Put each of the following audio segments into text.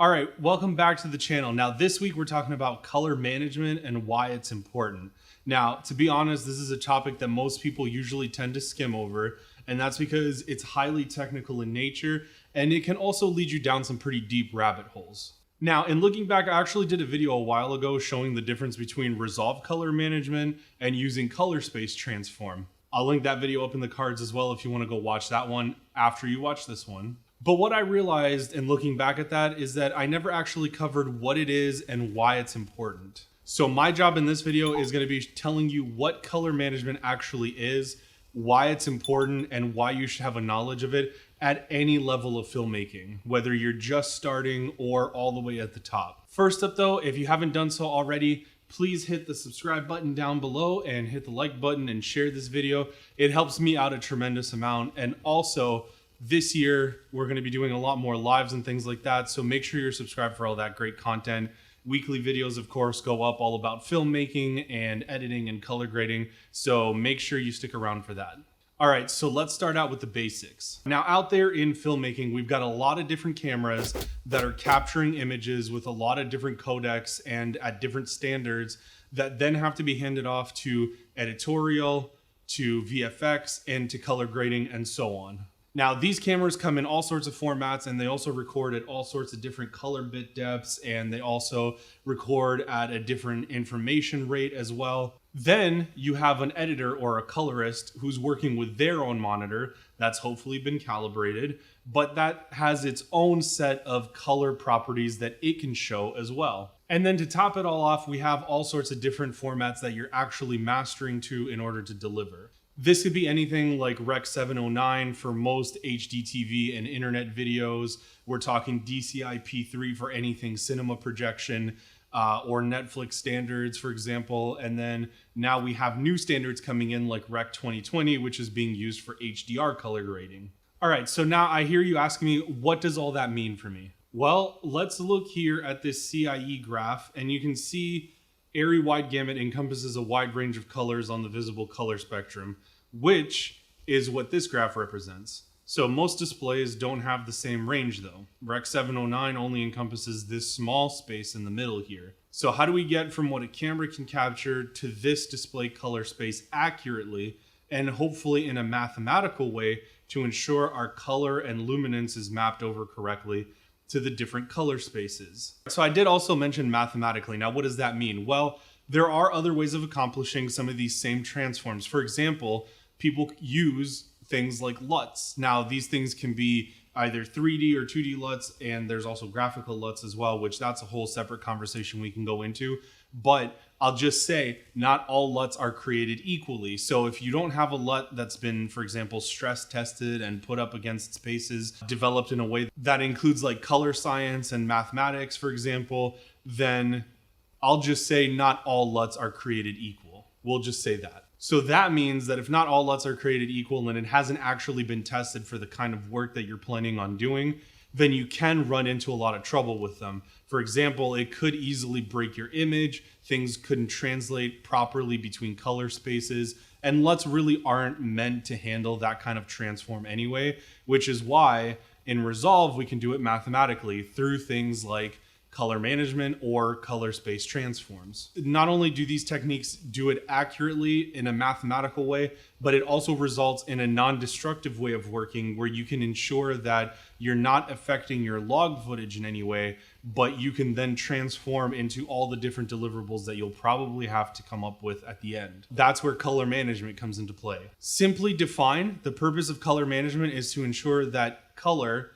All right, welcome back to the channel. Now, this week we're talking about color management and why it's important. Now, to be honest, this is a topic that most people usually tend to skim over, and that's because it's highly technical in nature, and it can also lead you down some pretty deep rabbit holes. Now, in looking back, I actually did a video a while ago showing the difference between resolve color management and using color space transform. I'll link that video up in the cards as well if you want to go watch that one after you watch this one. But what I realized in looking back at that is that I never actually covered what it is and why it's important. So my job in this video is going to be telling you what color management actually is, why it's important, and why you should have a knowledge of it at any level of filmmaking, whether you're just starting or all the way at the top. First up though, if you haven't done so already, please hit the subscribe button down below and hit the like button and share this video. It helps me out a tremendous amount. And also, this year, we're going to be doing a lot more lives and things like that, so make sure you're subscribed for all that great content. Weekly videos, of course, go up all about filmmaking and editing and color grading, so make sure you stick around for that. All right, so let's start out with the basics. Now, out there in filmmaking, we've got a lot of different cameras that are capturing images with a lot of different codecs and at different standards that then have to be handed off to editorial, to VFX, and to color grading, and so on. Now, these cameras come in all sorts of formats, and they also record at all sorts of different color bit depths, and they also record at a different information rate as well. Then you have an editor or a colorist who's working with their own monitor that's hopefully been calibrated, but that has its own set of color properties that it can show as well. And then to top it all off, we have all sorts of different formats that you're actually mastering to in order to deliver. This could be anything like Rec. 709 for most HD TV and internet videos. We're talking DCI P3 for anything cinema projection, or Netflix standards, for example. And then now we have new standards coming in like Rec. 2020, which is being used for HDR color grading. All right, so now I hear you asking me, what does all that mean for me? Well, let's look here at this CIE graph, and you can see Airy wide gamut encompasses a wide range of colors on the visible color spectrum, which is what this graph represents. So most displays don't have the same range though. Rec. 709 only encompasses this small space in the middle here. So how do we get from what a camera can capture to this display color space accurately and hopefully in a mathematical way to ensure our color and luminance is mapped over correctly to the different color spaces? So I did also mention mathematically. Now, what does that mean? Well, there are other ways of accomplishing some of these same transforms. For example, people use things like Luts. Now, these things can be either 3D or 2D Luts, and there's also graphical Luts as well, which that's a whole separate conversation we can go into. But I'll just say, not all Luts are created equally. So if you don't have a Lut that's been, for example, stress tested and put up against spaces, developed in a way that includes like color science and mathematics, for example, then I'll just say not all Luts are created equal. We'll just say that. So that means that if not all Luts are created equal and it hasn't actually been tested for the kind of work that you're planning on doing, then you can run into a lot of trouble with them. For example, it could easily break your image, things couldn't translate properly between color spaces, and Luts really aren't meant to handle that kind of transform anyway, which is why in Resolve we can do it mathematically through things like color management or color space transforms. Not only do these techniques do it accurately in a mathematical way, but it also results in a non-destructive way of working where you can ensure that you're not affecting your log footage in any way, but you can then transform into all the different deliverables that you'll probably have to come up with at the end. That's where color management comes into play. Simply defined, the purpose of color management is to ensure that color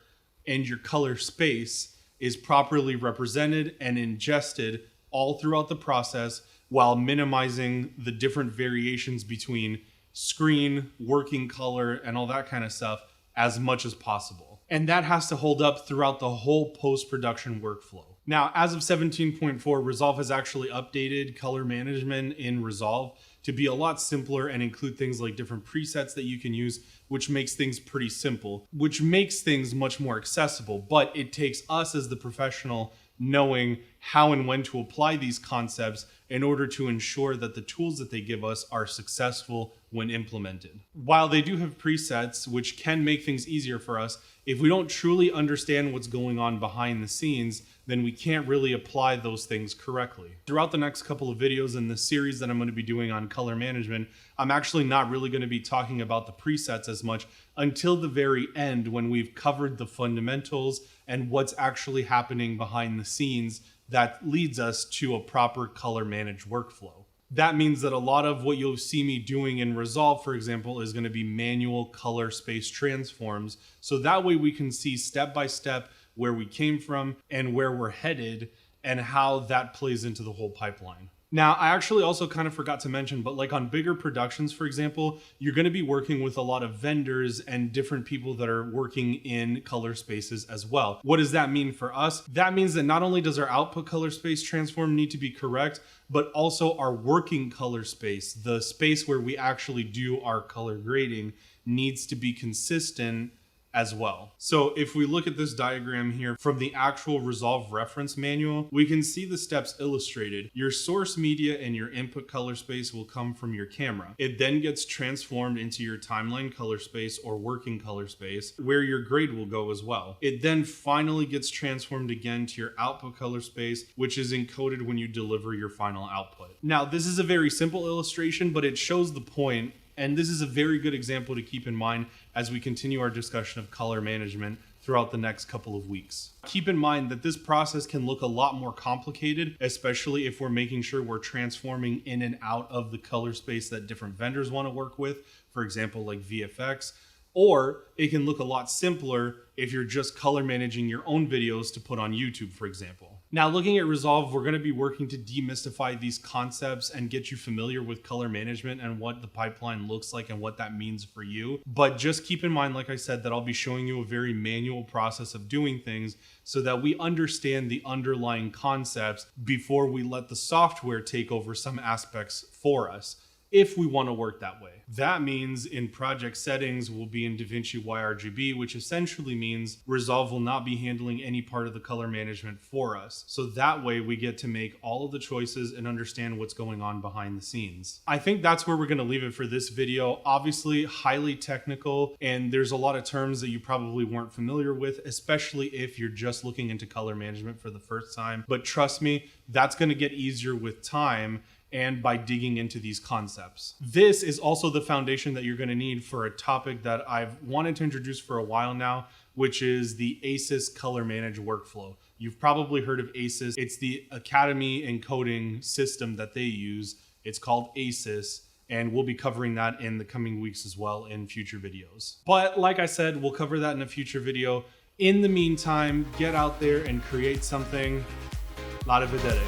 and your color space is properly represented and ingested all throughout the process while minimizing the different variations between screen, working color, and all that kind of stuff as much as possible. And that has to hold up throughout the whole post-production workflow. Now, as of 17.4, Resolve has actually updated color management in Resolve to be a lot simpler and include things like different presets that you can use, which makes things pretty simple, which makes things much more accessible. But it takes us as the professional knowing how and when to apply these concepts in order to ensure that the tools that they give us are successful when implemented. While they do have presets, which can make things easier for us, if we don't truly understand what's going on behind the scenes, then we can't really apply those things correctly. Throughout the next couple of videos in the series that I'm going to be doing on color management, I'm actually not really going to be talking about the presets as much until the very end, when we've covered the fundamentals and what's actually happening behind the scenes that leads us to a proper color managed workflow. That means that a lot of what you'll see me doing in Resolve, for example, is going to be manual color space transforms. So that way we can see step by step where we came from and where we're headed and how that plays into the whole pipeline. Now, I actually also kind of forgot to mention, but like on bigger productions, for example, you're going to be working with a lot of vendors and different people that are working in color spaces as well. What does that mean for us? That means that not only does our output color space transform need to be correct, but also our working color space, the space where we actually do our color grading, needs to be consistent as well. So if we look at this diagram here from the actual Resolve reference manual, we can see the steps illustrated. Your source media and your input color space will come from your camera. It then gets transformed into your timeline color space or working color space, where your grade will go as well. It then finally gets transformed again to your output color space, which is encoded when you deliver your final output. Now, this is a very simple illustration, but it shows the point. And this is a very good example to keep in mind as we continue our discussion of color management throughout the next couple of weeks. Keep in mind that this process can look a lot more complicated, especially if we're making sure we're transforming in and out of the color space that different vendors want to work with, for example, like VFX. Or it can look a lot simpler if you're just color managing your own videos to put on YouTube, for example. Now, looking at Resolve, we're going to be working to demystify these concepts and get you familiar with color management and what the pipeline looks like and what that means for you. But just keep in mind, like I said, that I'll be showing you a very manual process of doing things so that we understand the underlying concepts before we let the software take over some aspects for us, if we want to work that way. That means in project settings, we'll be in DaVinci YRGB, which essentially means Resolve will not be handling any part of the color management for us. So that way we get to make all of the choices and understand what's going on behind the scenes. I think that's where we're going to leave it for this video. Obviously, highly technical, and there's a lot of terms that you probably weren't familiar with, especially if you're just looking into color management for the first time. But trust me, that's going to get easier with time and by digging into these concepts. This is also the foundation that you're going to need for a topic that I've wanted to introduce for a while now, which is the ACES Color Manage workflow. You've probably heard of ACES. It's the Academy encoding system that they use. It's called ACES, and we'll be covering that in the coming weeks as well in future videos. But like I said, we'll cover that in a future video. In the meantime, get out there and create something. La vedere.